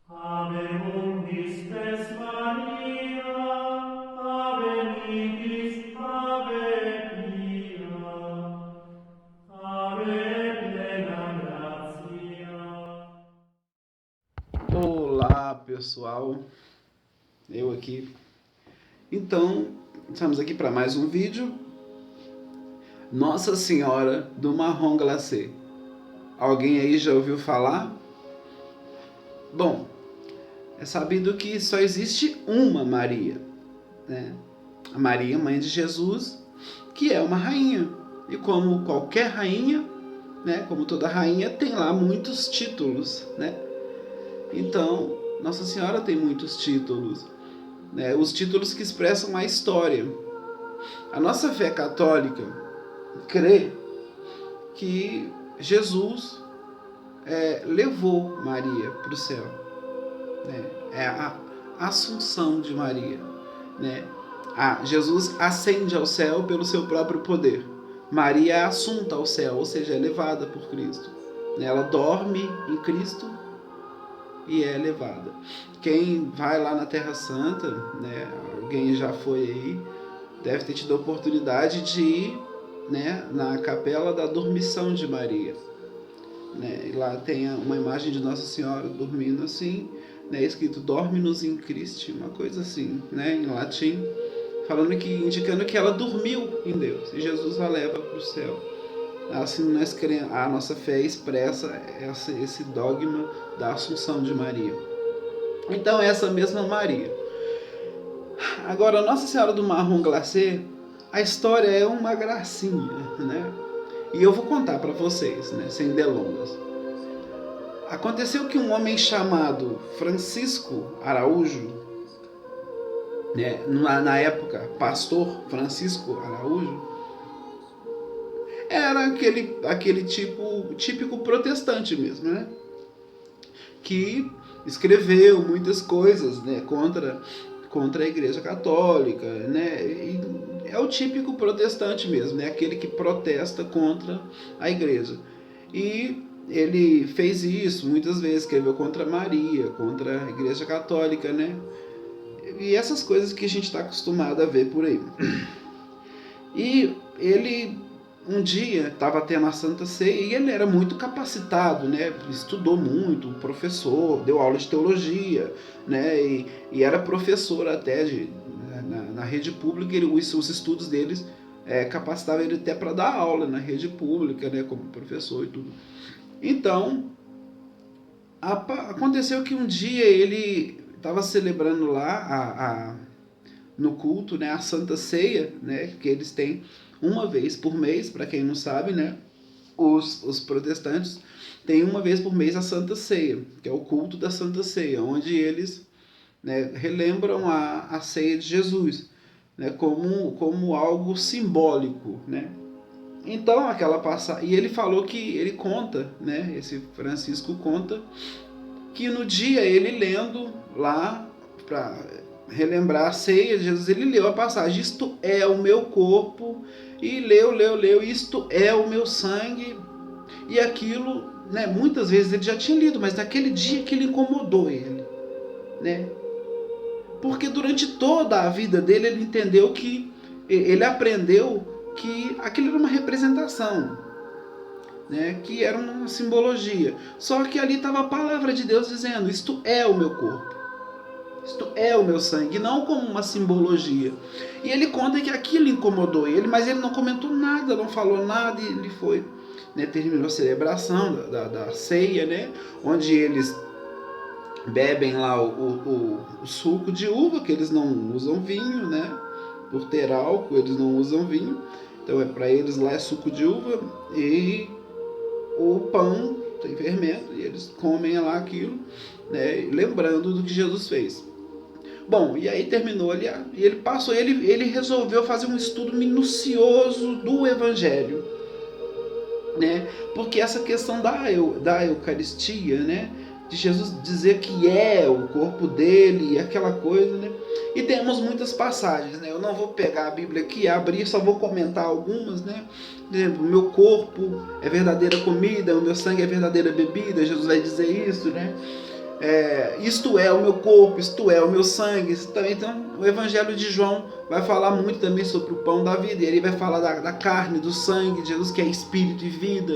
Habebum Pistes Maria, Ave nihis, Ave pia, Ave plena gratia. Olá, pessoal. Eu aqui. Então, estamos aqui para mais um vídeo. Nossa Senhora do Marrom Glacé. Alguém aí já ouviu falar? Bom, é sabido que só existe uma Maria, né? A Maria, mãe de Jesus, que é uma rainha. E como qualquer rainha, né, como toda rainha, tem lá muitos títulos, né? Então, Nossa Senhora tem muitos títulos, né? Os títulos que expressam a história. A nossa fé católica crê que Jesus levou Maria para o céu, né? É a assunção de Maria, né? Jesus ascende ao céu pelo seu próprio poder. Maria é assunta ao céu, ou seja, é levada por Cristo. Ela dorme em Cristo e é levada. Quem vai lá na Terra Santa, né? Alguém já foi aí, deve ter tido a oportunidade de ir, né, na capela da Dormição de Maria, né? E lá tem uma imagem de Nossa Senhora dormindo assim, né, escrito Dorme-nos in Christi, uma coisa assim, né, em latim, falando que, indicando que ela dormiu em Deus e Jesus a leva para o céu. Assim, a nossa fé expressa esse dogma da Assunção de Maria. Então, essa mesma Maria. Agora, Nossa Senhora do Marrom Glacé, a história é uma gracinha, né? E eu vou contar para vocês, né, sem delongas. Aconteceu que um homem chamado Francisco Araújo, né, na época, pastor Francisco Araújo, era aquele típico protestante mesmo, né? Que escreveu muitas coisas, né, contra a Igreja Católica, né? E é o típico protestante mesmo, né? Aquele que protesta contra a Igreja. E ele fez isso muitas vezes, escreveu contra Maria, contra a Igreja Católica, né? E essas coisas que a gente está acostumado a ver por aí. E ele um dia estava tendo a Santa Ceia e ele era muito capacitado, né? Estudou muito, professor, deu aula de teologia, né? E era professor até na rede pública. Os estudos deles capacitavam ele até para dar aula na rede pública, né? Como professor e tudo. Então, aconteceu que um dia ele estava celebrando lá no culto, né, a Santa Ceia, né, que eles têm uma vez por mês, para quem não sabe, né, os protestantes têm uma vez por mês a Santa Ceia, que é o culto da Santa Ceia, onde eles, né, relembram a ceia de Jesus, né, como algo simbólico, né. Então aquela passagem, e ele falou que ele conta, né, esse Francisco conta que no dia ele lendo lá para relembrar a ceia de Jesus, ele leu a passagem, isto é o meu corpo, e leu, isto é o meu sangue, e aquilo, né, muitas vezes ele já tinha lido, mas naquele dia que ele incomodou ele, né, porque durante toda a vida dele ele entendeu que, ele aprendeu que aquilo era uma representação, né, que era uma simbologia, só que ali estava a palavra de Deus dizendo, isto é o meu corpo, isto é o meu sangue, não como uma simbologia. E ele conta que aquilo incomodou ele, mas ele não comentou nada, não falou nada, e ele foi, né, terminou a celebração da ceia, né, onde eles bebem lá o suco de uva, que eles não usam vinho, né, por ter álcool eles não usam vinho, então para eles lá é suco de uva, e o pão tem fermento, e eles comem lá aquilo, né, lembrando do que Jesus fez. Bom, e aí terminou ali, e ele resolveu fazer um estudo minucioso do Evangelho, né? Porque essa questão da Eucaristia, né? De Jesus dizer que é o corpo dele e aquela coisa, né? E temos muitas passagens, né? Eu não vou pegar a Bíblia aqui, abrir, só vou comentar algumas, né? Por exemplo, meu corpo é verdadeira comida, o meu sangue é verdadeira bebida, Jesus vai dizer isso, né? isto é o meu corpo, isto é o meu sangue. Então, o Evangelho de João vai falar muito também sobre o pão da vida. E ele vai falar da carne, do sangue de Jesus, que é espírito e vida,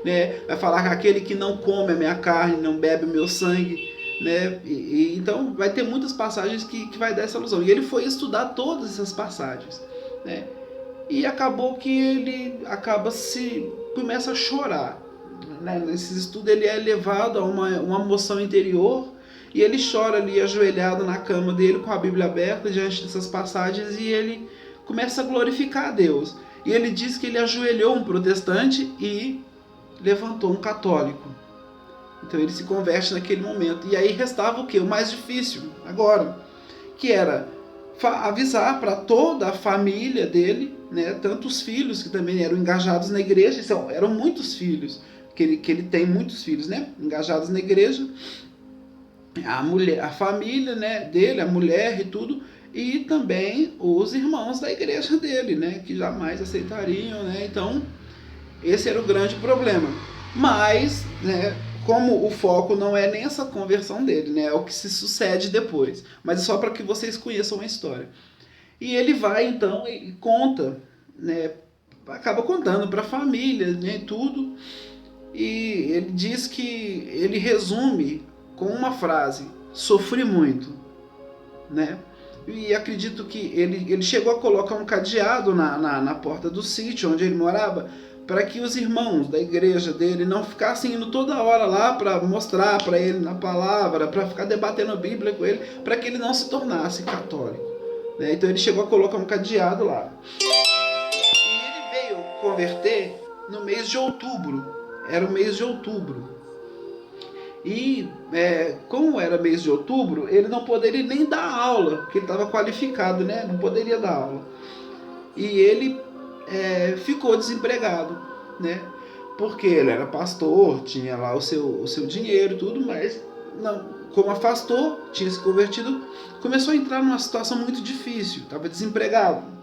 né? Vai falar que aquele que não come a minha carne, não bebe o meu sangue, né? Então, vai ter muitas passagens que vai dar essa alusão. E ele foi estudar todas essas passagens, né? E acabou que ele começa a chorar, né? Nesse estudo ele é levado a uma emoção interior e ele chora ali ajoelhado na cama dele com a Bíblia aberta diante dessas passagens e ele começa a glorificar a Deus. E ele diz que ele ajoelhou um protestante e levantou um católico. Então ele se converte naquele momento. E aí restava o quê? O mais difícil agora, que era avisar para toda a família dele, né? Tanto os filhos que também eram engajados na igreja, eram muitos filhos, que ele tem muitos filhos, né? Engajados na igreja, a família, né, dele, a mulher e tudo, e também os irmãos da igreja dele, né, que jamais aceitariam, né? Então esse era o grande problema. Mas, né, como o foco não é nem essa conversão dele, né, é o que se sucede depois, mas é só para que vocês conheçam a história. E ele vai então e conta, né, acaba contando para a família, né, tudo. E ele diz que ele resume com uma frase: sofri muito, né? E acredito que ele chegou a colocar um cadeado na porta do sítio onde ele morava, para que os irmãos da igreja dele não ficassem indo toda hora lá para mostrar para ele na palavra, para ficar debatendo a Bíblia com ele, para que ele não se tornasse católico, né? Então ele chegou a colocar um cadeado lá. E ele veio converter no mês de outubro. Era o mês de outubro. E como era mês de outubro, ele não poderia nem dar aula, porque ele estava qualificado, né? Não poderia dar aula. E ele ficou desempregado, né? Porque ele era pastor, tinha lá o seu dinheiro e tudo, mas não, como afastou, tinha se convertido, começou a entrar numa situação muito difícil, estava desempregado.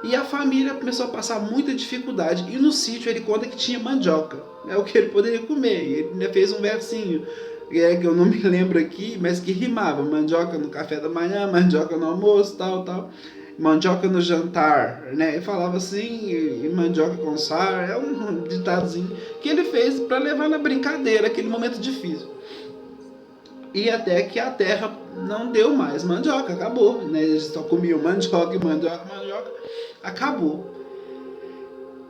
E a família começou a passar muita dificuldade. E no sítio ele conta que tinha mandioca, é o que ele poderia comer. E ele ainda fez um versinho, que eu não me lembro aqui, mas que rimava: mandioca no café da manhã, mandioca no almoço, tal. Mandioca no jantar, né? Ele falava assim, e mandioca com sal. É um ditadozinho que ele fez para levar na brincadeira aquele momento difícil. E até que a terra não deu mais mandioca, acabou, né? Eles só comiam mandioca, acabou.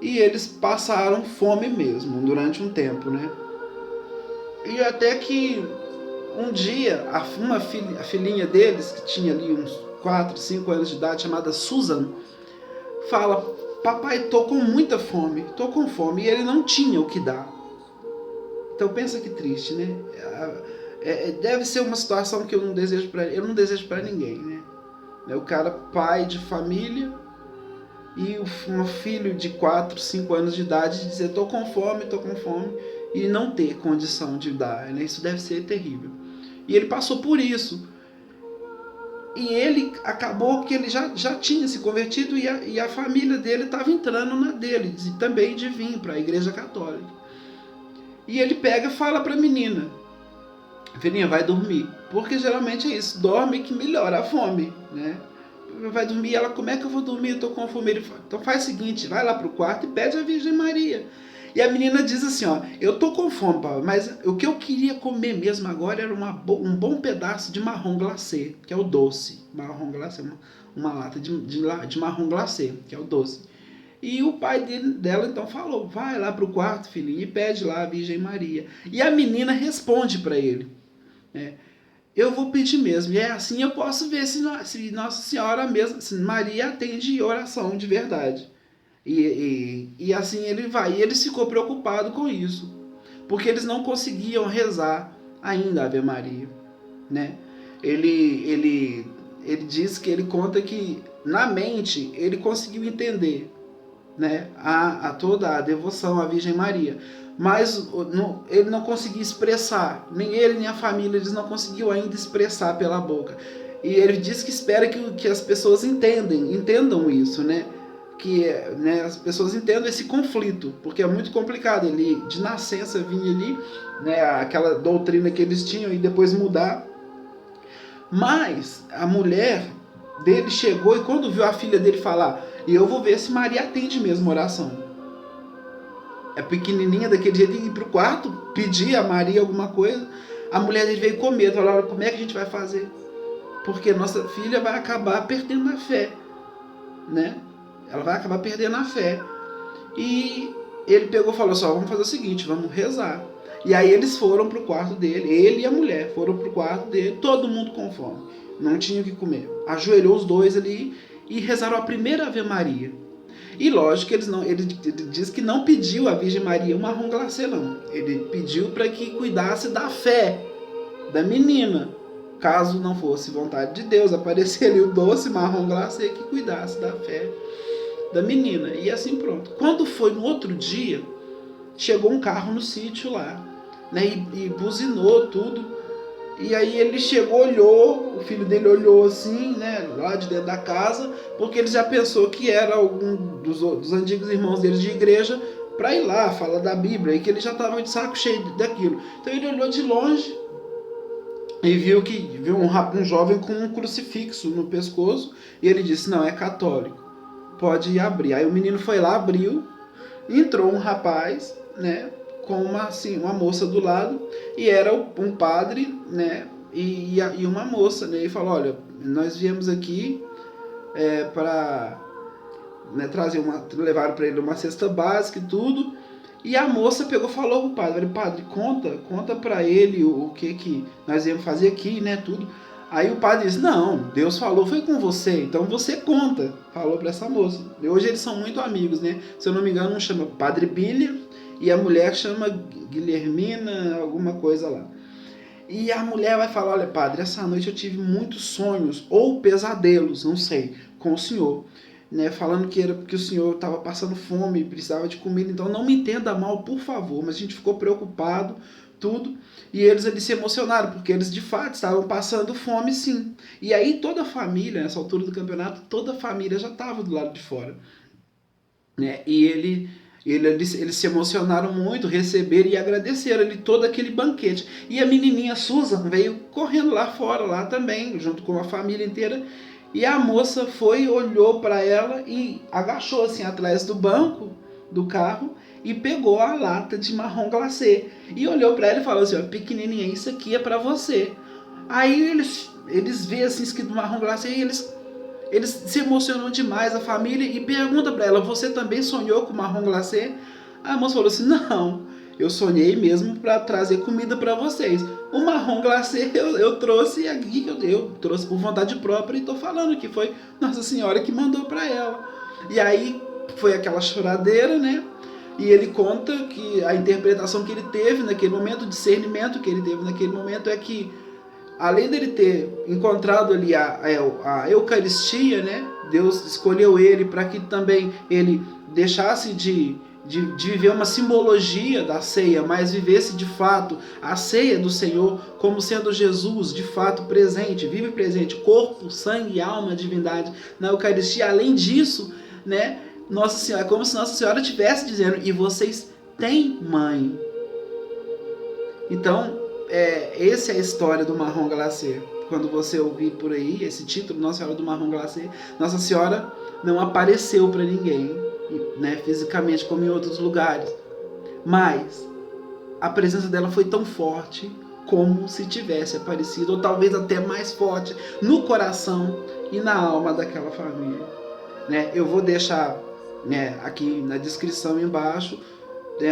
E eles passaram fome mesmo durante um tempo, né? E até que um dia a filhinha deles, que tinha ali uns 4, 5 anos de idade, chamada Susan, fala: papai, tô com muita fome, tô com fome. E ele não tinha o que dar. Então pensa que triste, né? Deve ser uma situação que eu não desejo para ninguém, né? O cara, pai de família, e um filho de 4, 5 anos de idade dizer: tô com fome, e não ter condição de dar, né? Isso deve ser terrível. E ele passou por isso. E ele acabou que ele já tinha se convertido, e a família dele estava entrando na dele, também de vir para a igreja católica. E ele pega e fala para a menina: filhinha, vai dormir. Porque geralmente é isso, dorme que melhora a fome, né? Vai dormir. Ela: como é que eu vou dormir? Eu tô com fome. Ele fala: então faz o seguinte, vai lá pro quarto e pede a Virgem Maria. E a menina diz assim: ó, eu tô com fome, papai, mas o que eu queria comer mesmo agora era um bom pedaço de marrom glacê, que é o doce. Marrom glacê, uma lata de marrom glacê, que é o doce. E o pai dela então falou: vai lá pro quarto, filhinho, e pede lá a Virgem Maria. E a menina responde para ele: eu vou pedir mesmo, e assim eu posso ver se Nossa Senhora mesmo, se Maria atende oração de verdade. E assim ele vai. E ele ficou preocupado com isso, porque eles não conseguiam rezar ainda a Ave Maria, né? Ele diz que ele conta que na mente ele conseguiu entender, né, toda a devoção à Virgem Maria, mas ele não conseguia expressar, nem ele nem a família, eles não conseguiam ainda expressar pela boca. E ele diz que espera que as pessoas entendam isso, né? que né, as pessoas entendam esse conflito, porque é muito complicado ele de nascença vir ali, né, aquela doutrina que eles tinham e depois mudar. Mas a mulher dele chegou e quando viu a filha dele falar, e eu vou ver se Maria atende mesmo a oração. É pequenininha daquele jeito, ir pro quarto, pedir a Maria alguma coisa. A mulher dele veio com medo, falou, olha, como é que a gente vai fazer? Porque nossa filha vai acabar perdendo a fé, né? Ela vai acabar perdendo a fé. E ele pegou e falou assim, vamos fazer o seguinte, vamos rezar. E aí eles foram pro quarto dele, ele e a mulher foram pro quarto dele, todo mundo com fome, não tinha o que comer. Ajoelhou os dois ali e rezaram a primeira Ave Maria. E lógico que ele diz que não pediu à Virgem Maria um marrom glacê, não. Ele pediu para que cuidasse da fé da menina. Caso não fosse vontade de Deus, aparecer ali o doce marrom glacê que cuidasse da fé da menina. E assim pronto. Quando foi no outro dia, chegou um carro no sítio lá, né? E buzinou tudo. E aí ele chegou, olhou, o filho dele olhou assim, né, lá de dentro da casa, porque ele já pensou que era algum dos antigos irmãos dele de igreja para ir lá falar da Bíblia, e que ele já estava de saco cheio daquilo. Então ele olhou de longe e viu um jovem com um crucifixo no pescoço, e ele disse, não, é católico, pode abrir. Aí o menino foi lá, abriu, entrou um rapaz, né, com uma moça do lado, e era um padre, né, e uma moça, né, e falou, olha, nós viemos aqui para, né, levaram para ele uma cesta básica e tudo, e a moça pegou e falou pro padre, conta para ele o que nós íamos fazer aqui, né, tudo. Aí o padre disse, não, Deus falou, foi com você, então você conta, falou para essa moça. E hoje eles são muito amigos, né, se eu não me engano, um chama Padre Bília, e a mulher chama Guilhermina, alguma coisa lá. E a mulher vai falar, olha padre, essa noite eu tive muitos sonhos, ou pesadelos, não sei, com o senhor, né, falando que era porque o senhor estava passando fome e precisava de comida, então não me entenda mal, por favor, mas a gente ficou preocupado, tudo, e eles se emocionaram, porque eles de fato estavam passando fome sim. E aí toda a família, nessa altura do campeonato, toda a família já estava do lado de fora, né, e eles se emocionaram muito, receberam e agradeceram ali todo aquele banquete. E a menininha Susan veio correndo lá fora, lá também, junto com a família inteira. E a moça foi, olhou para ela e agachou assim atrás do banco do carro e pegou a lata de marrom glacê. E olhou para ela e falou assim, ó, pequenininha, isso aqui é para você. Aí eles veem assim escrito marrom glacê e eles se emocionam demais, a família, e pergunta para ela, você também sonhou com marrom glacê? A moça falou assim, não, eu sonhei mesmo para trazer comida para vocês. O marrom glacê eu trouxe aqui, eu trouxe por vontade própria e estou falando que foi Nossa Senhora que mandou para ela. E aí foi aquela choradeira, né? E ele conta que a interpretação que ele teve naquele momento, o discernimento que ele teve naquele momento é que além dele ter encontrado ali a Eucaristia, né? Deus escolheu ele para que também ele deixasse de viver uma simbologia da ceia, mas vivesse de fato a ceia do Senhor como sendo Jesus de fato presente, vive presente, corpo, sangue, alma, divindade na Eucaristia. Além disso, né? Nossa Senhora, é como se Nossa Senhora estivesse dizendo, e vocês têm mãe. Então, essa é a história do marrom glacê. Quando você ouvir por aí esse título, Nossa Senhora do Marrom Glacê, Nossa Senhora não apareceu para ninguém, né, fisicamente como em outros lugares, mas a presença dela foi tão forte como se tivesse aparecido, ou talvez até mais forte, no coração e na alma daquela família, né? Eu vou deixar, né, aqui na descrição embaixo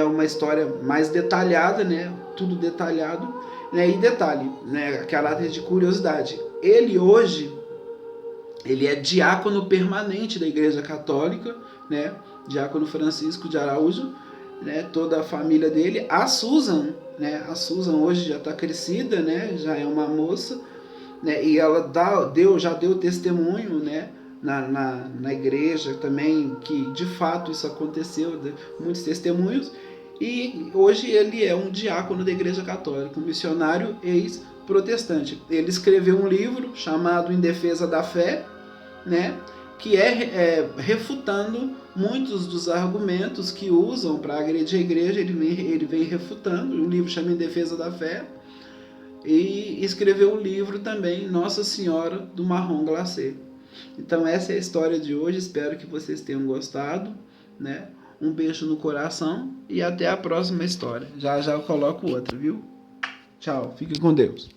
uma história mais detalhada, né, tudo detalhado, né, e detalhe, né, aquela de curiosidade, ele hoje ele é diácono permanente da Igreja Católica, né, diácono Francisco de Araújo, né, toda a família dele, a Susan, né, a Susan hoje já está crescida, né, já é uma moça, né, e ela já deu testemunho, né, na igreja também, que de fato isso aconteceu, muitos testemunhos, e hoje ele é um diácono da Igreja Católica, um missionário ex-protestante. Ele escreveu um livro chamado Em Defesa da Fé, né, que é refutando muitos dos argumentos que usam para agredir a igreja. Ele vem refutando. O livro chama Em Defesa da Fé. E escreveu um livro também, Nossa Senhora do Marrom Glacé. Então essa é a história de hoje, espero que vocês tenham gostado, né? Um beijo no coração e até a próxima história. Já já eu coloco outra, viu? Tchau, fique com Deus.